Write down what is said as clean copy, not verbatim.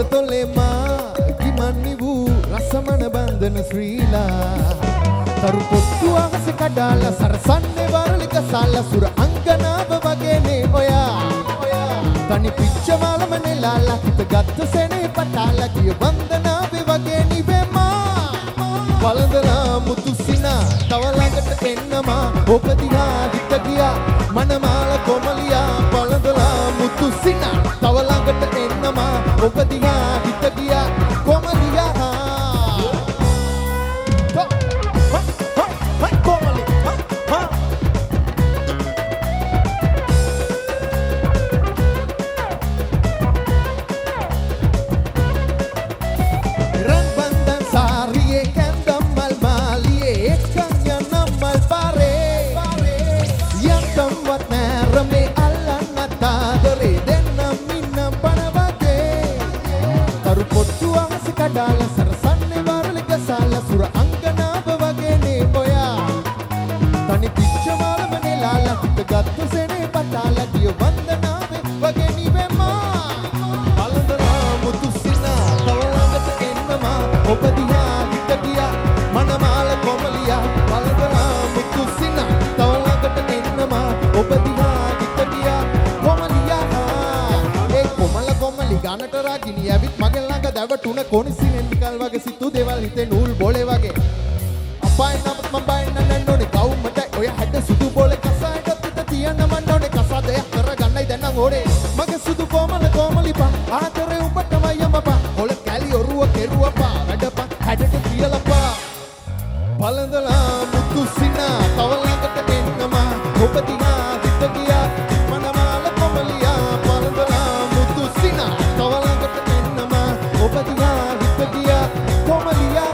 තොලෙමා කිමන්නි වූ රසමන බන්ධන ශ්‍රීලා තරු පොත්තු අහස කඩාලා සරසන්නේ වරලික සාලා සුර අංගනාව වගේනේ ඔයා තනි පිච්චමාලම නෙලාලා හිත ගත්ත සෙනේ පටාලා ගිය වන්දනාවේ වගේ නිවෙමා වළඳලා මුතු සිනා තව ළඟට එන්නමා ඔබ දිහා හිත ගියා මනමාල කොමලියා වළඳලා මුතු සිනා තව ළඟට එන්නමා ඔබ දිහා හිත ගියා කොමලියා කඩාලා සරසන්නේ වරලික සාලා සුර අංගනාව වගේනේ ඔයා තනි පිච්ච මාලම නෙලාලා හිත ගත්ත සෙනේ පටාලා ගිය වන්දනාවේ වගේ නිවෙමා වළඳලා මුතු සිනා තව ළඟට එන්නමා ඔබ දිහා හිත ගියා මනමාල කොමලියා වළඳලා මුතු සිනා තව ළඟට එන්නමා ඔබ දිහා හිත ගියා කොමලියා ඒ කොමලි ගානට රාගිනී ඇවිත් මගේ ළඟ දැවටුන කොනිසිනෙන් නිකල් වගේ සිතු දේවල් හිතේ නූල් බෝලේ වගේ අපයින් අපත් මම බයින් නන්නෝනේ කවුමට ඔය හැඩ සුදු බෝලේ කසායට පිට තියන්න මන්න ඕනේ කසාදයක් කරගන්නයි දැන් නම් ඕනේ මගේ සුදු කොමලිපා ආතරේ උඹටමයි යමපා ඔල කැලි ඔරුව කෙරුවපා වැඩපා හැඩට කියලාපා බලඳලා මුතු සිනා තව ළඟට එන්නමා ඔබ දිහා හිත ගියා මනමාල කොමලියා බලඳලා මුතු සිනා තව ළඟට එන්නමා ඔබ දිහා හිත ගියා කොමලියා